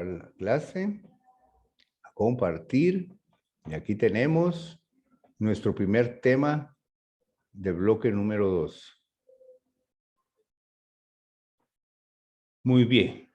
la clase, a compartir. Y aquí tenemos nuestro primer tema de bloque número 2. Muy bien.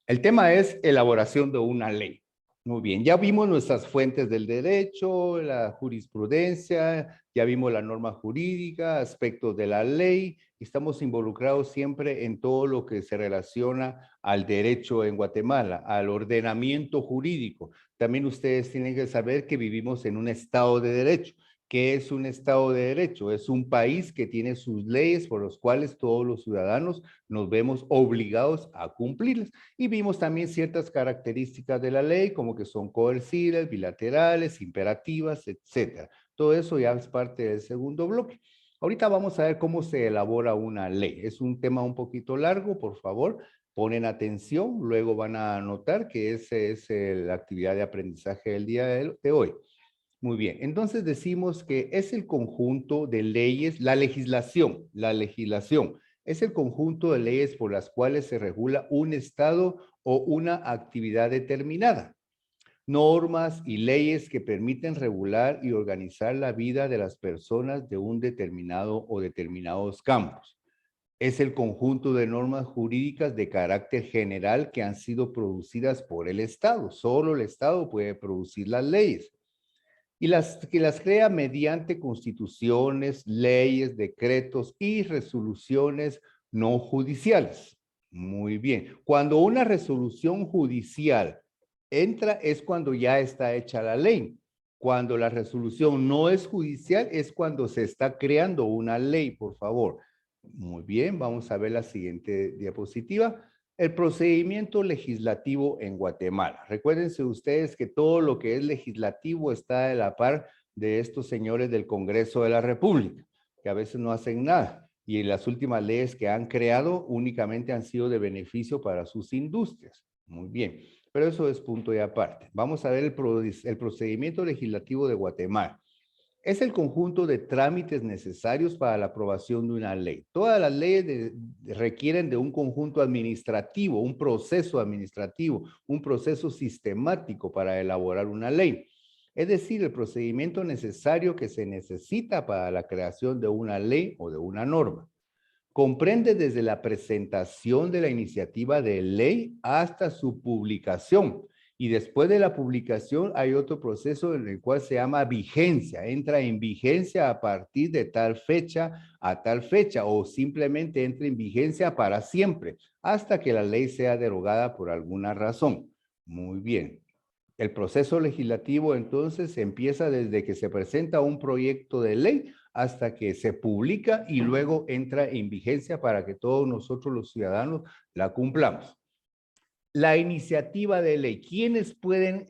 El tema es elaboración de una ley. Muy bien, ya vimos nuestras fuentes del derecho, la jurisprudencia, ya vimos la norma jurídica, aspectos de la ley. Estamos involucrados siempre en todo lo que se relaciona al derecho en Guatemala, al ordenamiento jurídico. También ustedes tienen que saber que vivimos en un estado de derecho. ¿Qué es un estado de derecho? Es un país que tiene sus leyes por las cuales todos los ciudadanos nos vemos obligados a cumplirlas. Y vimos también ciertas características de la ley, como que son coercibles, bilaterales, imperativas, etcétera. Todo eso ya es parte del segundo bloque. Ahorita vamos a ver cómo se elabora una ley. Es un tema un poquito largo, por favor, ponen atención, luego van a notar que esa es la actividad de aprendizaje del día de hoy. Muy bien, entonces decimos que es el conjunto de leyes, la legislación es el conjunto de leyes por las cuales se regula un estado o una actividad determinada. Normas y leyes que permiten regular y organizar la vida de las personas de un determinado o determinados campos. Es el conjunto de normas jurídicas de carácter general que han sido producidas por el Estado. Solo el Estado puede producir las leyes. Y que las crea mediante constituciones, leyes, decretos y resoluciones no judiciales. Muy bien. Cuando una resolución judicial entra es cuando ya está hecha la ley. Cuando la resolución no es judicial es cuando se está creando una ley, por favor. Muy bien, vamos a ver la siguiente diapositiva. El procedimiento legislativo en Guatemala. Recuérdense ustedes que todo lo que es legislativo está de la par de estos señores del Congreso de la República, que a veces no hacen nada. Y las últimas leyes que han creado únicamente han sido de beneficio para sus industrias. Muy bien, pero eso es punto y aparte. Vamos a ver el procedimiento legislativo de Guatemala. Es el conjunto de trámites necesarios para la aprobación de una ley. Todas las leyes requieren de un conjunto administrativo, un proceso administrativo, un proceso sistemático para elaborar una ley. Es decir, el procedimiento necesario que se necesita para la creación de una ley o de una norma. Comprende desde la presentación de la iniciativa de ley hasta su publicación. Y después de la publicación hay otro proceso en el cual se llama vigencia. Entra en vigencia a partir de tal fecha a tal fecha o simplemente entra en vigencia para siempre hasta que la ley sea derogada por alguna razón. Muy bien. El proceso legislativo entonces empieza desde que se presenta un proyecto de ley hasta que se publica y luego entra en vigencia para que todos nosotros los ciudadanos la cumplamos. La iniciativa de ley. ¿Quiénes pueden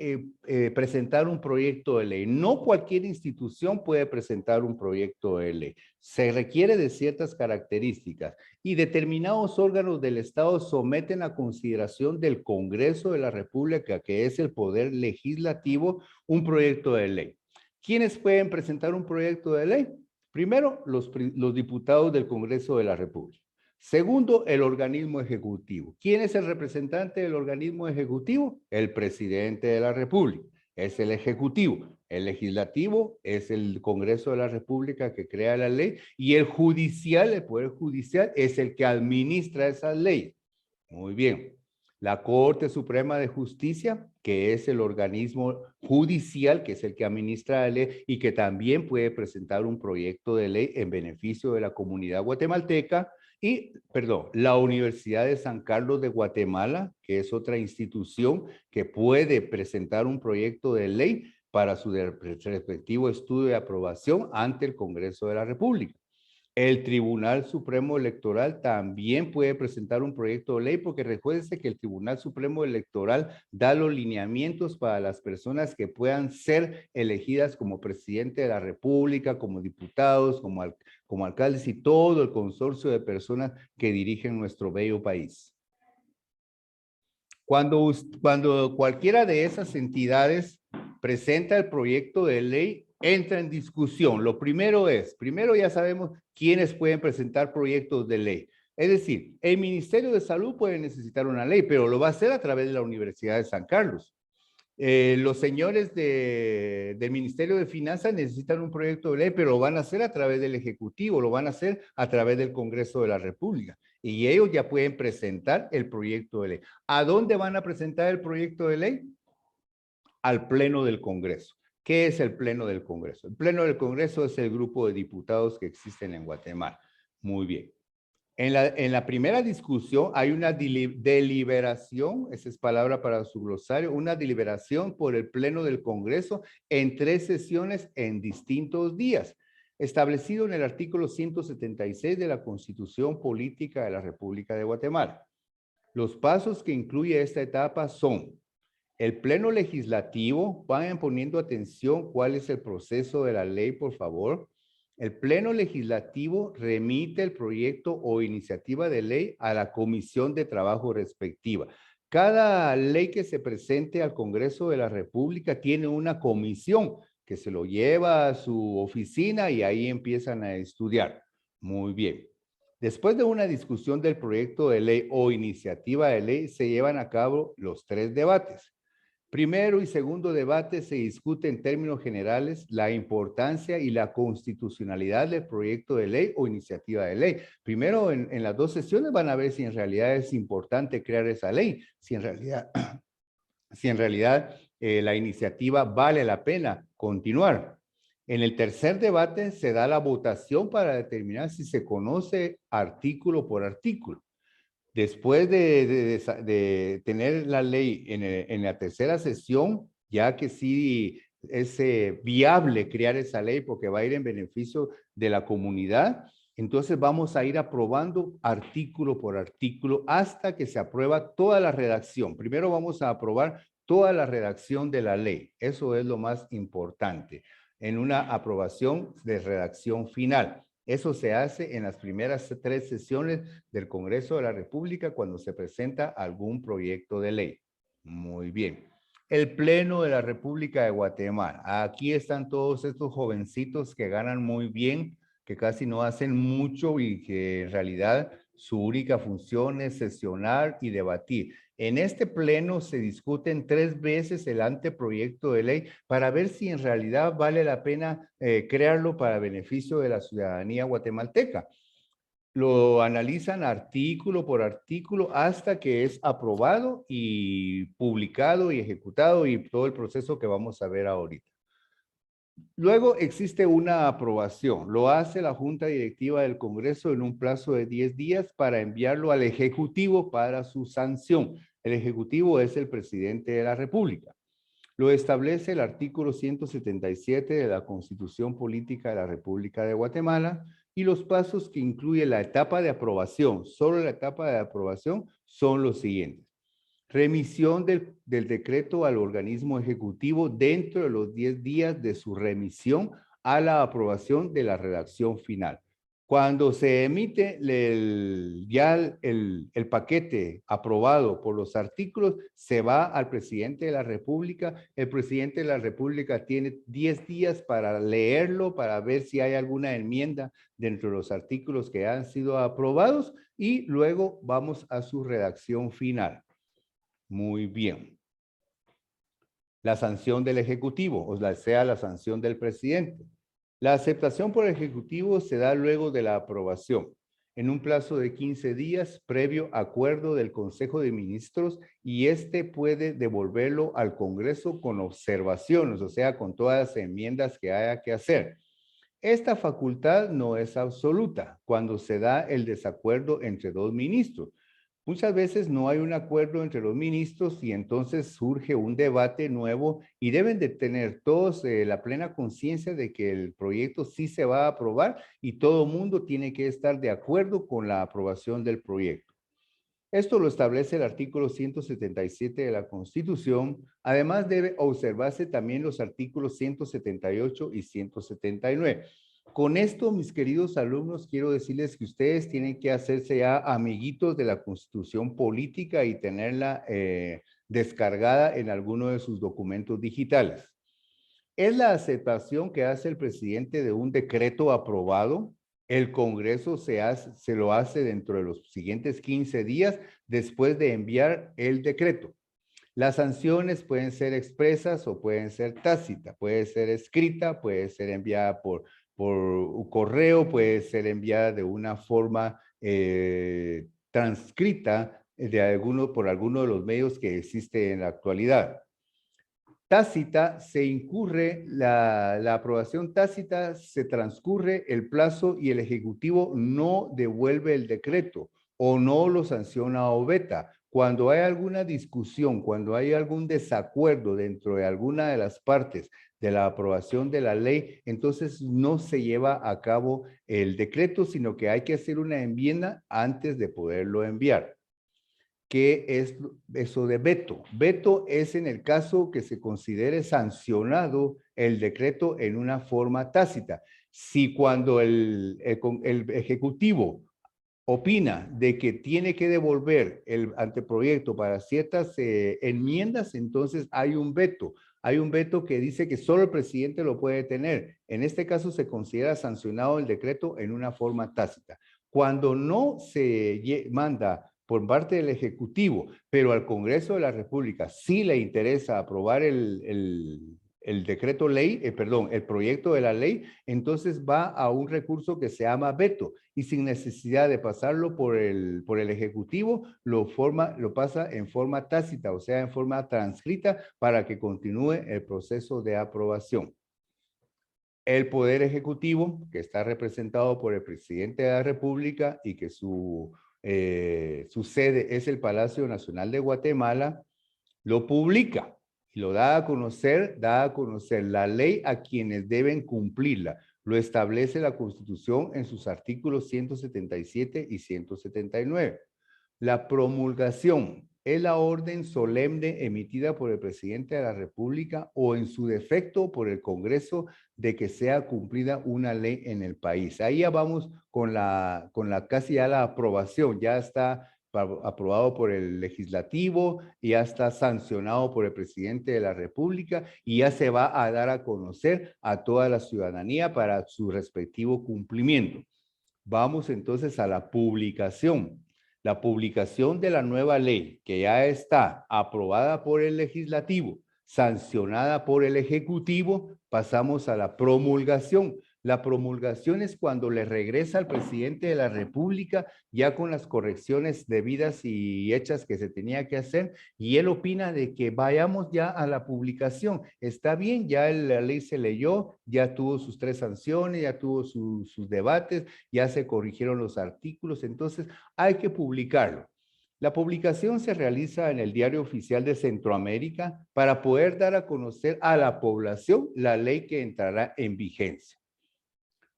presentar un proyecto de ley? No cualquier institución puede presentar un proyecto de ley. Se requiere de ciertas características y determinados órganos del Estado someten a consideración del Congreso de la República, que es el poder legislativo, un proyecto de ley. ¿Quiénes pueden presentar un proyecto de ley? Primero, los diputados del Congreso de la República. Segundo, el organismo ejecutivo. ¿Quién es el representante del organismo ejecutivo? El presidente de la República. Es el ejecutivo. El legislativo es el Congreso de la República que crea la ley y el judicial, el Poder Judicial, es el que administra esas leyes. Muy bien. La Corte Suprema de Justicia, que es el organismo judicial, que es el que administra la ley y que también puede presentar un proyecto de ley en beneficio de la comunidad guatemalteca. Y, perdón, la Universidad de San Carlos de Guatemala, que es otra institución que puede presentar un proyecto de ley para su respectivo estudio de aprobación ante el Congreso de la República. El Tribunal Supremo Electoral también puede presentar un proyecto de ley porque recuérdense que el Tribunal Supremo Electoral da los lineamientos para las personas que puedan ser elegidas como presidente de la República, como diputados, como alcaldes y todo el consorcio de personas que dirigen nuestro bello país. Cuando cualquiera de esas entidades presenta el proyecto de ley, entra en discusión. Lo primero ya sabemos quiénes pueden presentar proyectos de ley. Es decir, el Ministerio de Salud puede necesitar una ley, pero lo va a hacer a través de la Universidad de San Carlos. Los señores del Ministerio de Finanzas necesitan un proyecto de ley, pero lo van a hacer a través del Ejecutivo, lo van a hacer a través del Congreso de la República. Y ellos ya pueden presentar el proyecto de ley. ¿A dónde van a presentar el proyecto de ley? Al Pleno del Congreso. ¿Qué es el Pleno del Congreso? El Pleno del Congreso es el grupo de diputados que existen en Guatemala. Muy bien. En la primera discusión hay una deliberación, esa es palabra para su glosario, una deliberación por el Pleno del Congreso en 3 sesiones en distintos días, establecido en el artículo 176 de la Constitución Política de la República de Guatemala. Los pasos que incluye esta etapa son: el Pleno Legislativo, vayan poniendo atención cuál es el proceso de la ley, por favor. El Pleno Legislativo remite el proyecto o iniciativa de ley a la Comisión de Trabajo respectiva. Cada ley que se presente al Congreso de la República tiene una comisión que se lo lleva a su oficina y ahí empiezan a estudiar. Muy bien. Después de una discusión del proyecto de ley o iniciativa de ley, se llevan a cabo los 3 debates. Primero y segundo debate se discute en términos generales la importancia y la constitucionalidad del proyecto de ley o iniciativa de ley. Primero, en las 2 sesiones van a ver si en realidad es importante crear esa ley, si en realidad la iniciativa vale la pena continuar. En el tercer debate se da la votación para determinar si se conoce artículo por artículo. Después de tener la ley en la tercera sesión, ya que sí es viable crear esa ley porque va a ir en beneficio de la comunidad, entonces vamos a ir aprobando artículo por artículo hasta que se aprueba toda la redacción. Primero vamos a aprobar toda la redacción de la ley. Eso es lo más importante en una aprobación de redacción final. Eso se hace en las primeras 3 sesiones del Congreso de la República cuando se presenta algún proyecto de ley. Muy bien. El Pleno de la República de Guatemala. Aquí están todos estos jovencitos que ganan muy bien, que casi no hacen mucho y que en realidad su única función es sesionar y debatir. En este pleno se discuten 3 veces el anteproyecto de ley para ver si en realidad vale la pena crearlo para beneficio de la ciudadanía guatemalteca. Lo analizan artículo por artículo hasta que es aprobado y publicado y ejecutado y todo el proceso que vamos a ver ahorita. Luego existe una aprobación. Lo hace la Junta Directiva del Congreso en un plazo de 10 días para enviarlo al Ejecutivo para su sanción. El Ejecutivo es el presidente de la República. Lo establece el artículo 177 de la Constitución Política de la República de Guatemala y los pasos que incluye la etapa de aprobación, solo la etapa de aprobación, son los siguientes. Remisión del decreto al organismo ejecutivo dentro de los 10 días de su remisión a la aprobación de la redacción final. Cuando se emite el paquete aprobado por los artículos, se va al presidente de la República. El presidente de la República tiene 10 días para leerlo, para ver si hay alguna enmienda dentro de los artículos que han sido aprobados y luego vamos a su redacción final. Muy bien. La sanción del Ejecutivo, o sea, la sanción del presidente. La aceptación por el Ejecutivo se da luego de la aprobación, en un plazo de 15 días previo acuerdo del Consejo de Ministros y este puede devolverlo al Congreso con observaciones, o sea, con todas las enmiendas que haya que hacer. Esta facultad no es absoluta cuando se da el desacuerdo entre 2 ministros. Muchas veces no hay un acuerdo entre los ministros y entonces surge un debate nuevo y deben de tener todos la plena conciencia de que el proyecto sí se va a aprobar y todo mundo tiene que estar de acuerdo con la aprobación del proyecto. Esto lo establece el artículo 177 de la Constitución. Además, debe observarse también los artículos 178 y 179. Con esto, mis queridos alumnos, quiero decirles que ustedes tienen que hacerse ya amiguitos de la Constitución Política y tenerla descargada en alguno de sus documentos digitales. Es la aceptación que hace el presidente de un decreto aprobado El Congreso se lo hace dentro de los siguientes 15 días después de enviar el decreto. Las sanciones pueden ser expresas o pueden ser tácitas, puede ser escrita, puede ser enviada por correo, puede ser enviada de una forma transcrita por alguno de los medios que existe en la actualidad. Tácita se incurre, la aprobación tácita se transcurre el plazo y el Ejecutivo no devuelve el decreto o no lo sanciona o veta. Cuando hay alguna discusión, cuando hay algún desacuerdo dentro de alguna de las partes de la aprobación de la ley, entonces no se lleva a cabo el decreto, sino que hay que hacer una enmienda antes de poderlo enviar. ¿Qué es eso de veto? Veto es en el caso que se considere sancionado el decreto en una forma tácita. Si cuando el Ejecutivo opina de que tiene que devolver el anteproyecto para ciertas enmiendas, entonces hay un veto. Hay un veto que dice que solo el presidente lo puede tener. En este caso se considera sancionado el decreto en una forma tácita. Cuando no se manda por parte del Ejecutivo, pero al Congreso de la República sí le interesa aprobar el decreto ley, perdón, el proyecto de la ley, entonces va a un recurso que se llama veto y sin necesidad de pasarlo por el Ejecutivo, lo pasa en forma tácita, o sea, en forma transcrita para que continúe el proceso de aprobación. El Poder Ejecutivo, que está representado por el presidente de la República y que su sede es el Palacio Nacional de Guatemala, lo publica y lo da a conocer la ley a quienes deben cumplirla. Lo establece la Constitución en sus artículos 177 y 179. La promulgación es la orden solemne emitida por el presidente de la República o en su defecto por el Congreso de que sea cumplida una ley en el país. Ahí ya vamos con casi ya la aprobación, ya está aprobado por el legislativo, ya está sancionado por el presidente de la República y ya se va a dar a conocer a toda la ciudadanía para su respectivo cumplimiento. Vamos entonces a la publicación. La publicación de la nueva ley que ya está aprobada por el legislativo, sancionada por el ejecutivo, pasamos a la promulgación. La promulgación es cuando le regresa al presidente de la República ya con las correcciones debidas y hechas que se tenía que hacer y él opina de que vayamos ya a la publicación. Está bien, ya la ley se leyó, ya tuvo sus 3 sanciones, ya tuvo sus debates, ya se corrigieron los artículos, entonces hay que publicarlo. La publicación se realiza en el Diario Oficial de Centroamérica para poder dar a conocer a la población la ley que entrará en vigencia.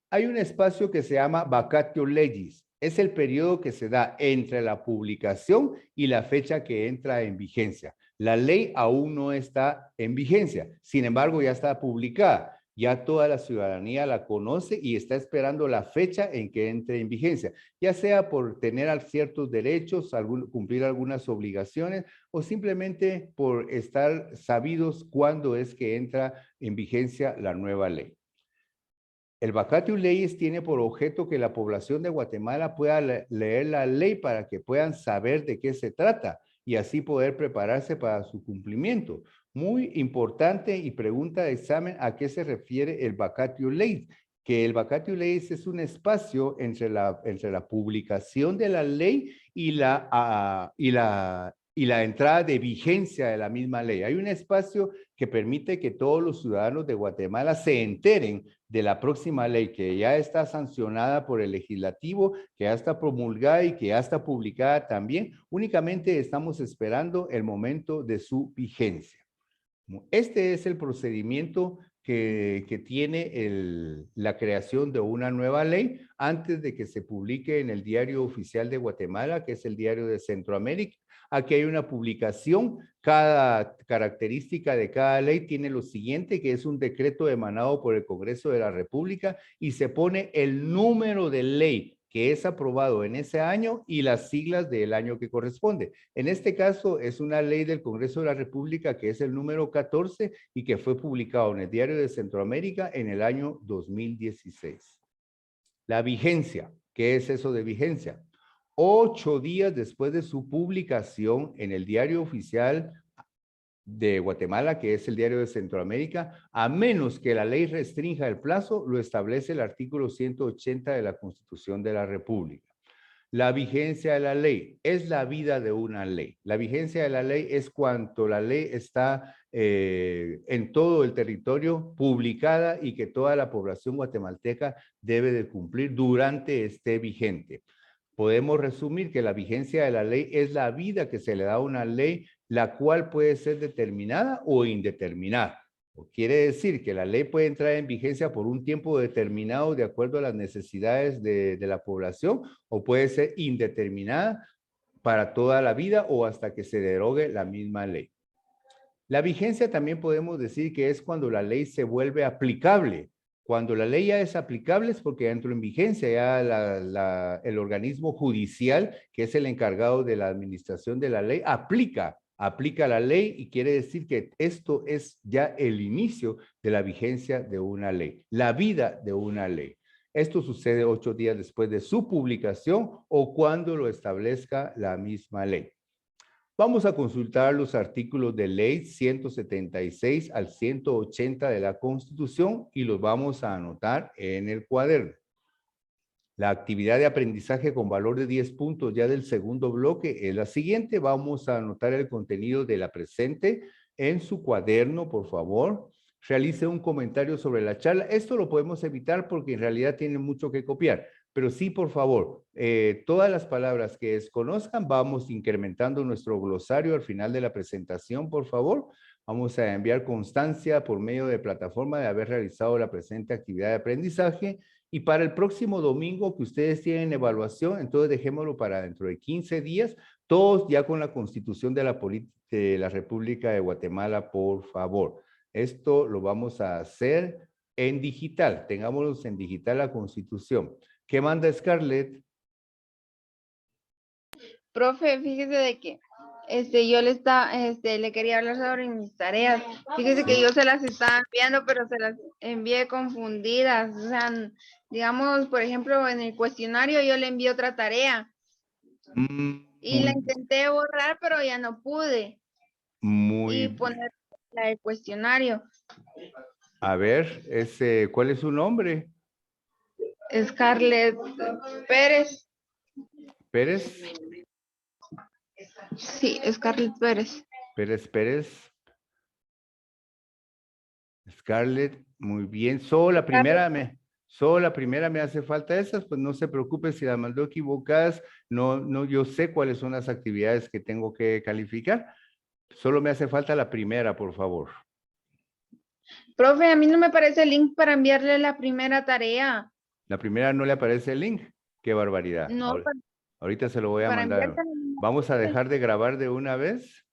Hay un espacio que se llama vacatio legis. Es el periodo que se da entre la publicación y la fecha que entra en vigencia. La ley aún no está en vigencia, sin embargo ya está publicada. Ya toda la ciudadanía la conoce y está esperando la fecha en que entre en vigencia, ya sea por tener ciertos derechos, cumplir algunas obligaciones o simplemente por estar sabidos cuándo es que entra en vigencia la nueva ley. El vacatio legis tiene por objeto que la población de Guatemala pueda leer la ley para que puedan saber de qué se trata y así poder prepararse para su cumplimiento. Muy importante y pregunta de examen a qué se refiere el vacatio legis, que el vacatio legis es un espacio entre la publicación de la ley y la entrada de vigencia de la misma ley. Hay un espacio que permite que todos los ciudadanos de Guatemala se enteren de la próxima ley que ya está sancionada por el legislativo, que ya está promulgada y que ya está publicada también. Únicamente estamos esperando el momento de su vigencia. Este es el procedimiento que tiene la creación de una nueva ley antes de que se publique en el Diario Oficial de Guatemala, que es el Diario de Centroamérica. Aquí hay una publicación, cada característica de cada ley tiene lo siguiente, que es un decreto emanado por el Congreso de la República y se pone el número de ley que es aprobado en ese año y las siglas del año que corresponde. En este caso es una ley del Congreso de la República que es el número 14 y que fue publicado en el Diario de Centroamérica en el año 2016. La vigencia. ¿Qué es eso de vigencia? 8 días después de su publicación en el diario oficial de Guatemala, que es el diario de Centroamérica, a menos que la ley restrinja el plazo, lo establece el artículo 180 de la Constitución de la República. La vigencia de la ley es la vida de una ley. La vigencia de la ley es cuando la ley está en todo el territorio publicada y que toda la población guatemalteca debe de cumplir durante esté vigente. Podemos resumir que la vigencia de la ley es la vida que se le da a una ley, la cual puede ser determinada o indeterminada. Quiere decir que la ley puede entrar en vigencia por un tiempo determinado de acuerdo a las necesidades de la población o puede ser indeterminada para toda la vida o hasta que se derogue la misma ley. La vigencia también podemos decir que es cuando la ley se vuelve aplicable. Cuando la ley ya es aplicable es porque ya entró en vigencia, ya el organismo judicial, que es el encargado de la administración de la ley, aplica la ley y quiere decir que esto es ya el inicio de la vigencia de una ley, la vida de una ley. Esto sucede 8 días después de su publicación o cuando lo establezca la misma ley. Vamos a consultar los artículos de ley 176 al 180 de la Constitución y los vamos a anotar en el cuaderno. La actividad de aprendizaje con valor de 10 puntos ya del segundo bloque es la siguiente. Vamos a anotar el contenido de la presente en su cuaderno, por favor. Realice un comentario sobre la charla. Esto lo podemos evitar porque en realidad tiene mucho que copiar. Pero sí, por favor, todas las palabras que desconozcan, vamos incrementando nuestro glosario al final de la presentación, por favor. Vamos a enviar constancia por medio de plataforma de haber realizado la presente actividad de aprendizaje. Y para el próximo domingo que ustedes tienen evaluación, entonces dejémoslo para dentro de 15 días, todos ya con la Constitución de la República de Guatemala, por favor. Esto lo vamos a hacer en digital. Tengámoslo en digital la Constitución. ¿Qué manda Scarlett? Profe, fíjese de que yo le quería hablar sobre mis tareas. Fíjese que yo se las estaba enviando, pero se las envié confundidas. O sea, digamos, por ejemplo, en el cuestionario yo le envié otra tarea y la intenté borrar, pero ya no pude. Y poner la del cuestionario. A ver, ¿cuál es su nombre? Scarlett Pérez. ¿Pérez? Sí, Scarlett Pérez. Pérez. Scarlett, muy bien. Solo la primera me hace falta esas, pues no se preocupe si la mandó equivocadas. No, yo sé cuáles son las actividades que tengo que calificar. Solo me hace falta la primera, por favor. Profe, a mí no me aparece el link para enviarle la primera tarea. La primera no le aparece el link. Qué barbaridad. No, Ahorita se lo voy a para mandar. Vamos a dejar de grabar de una vez.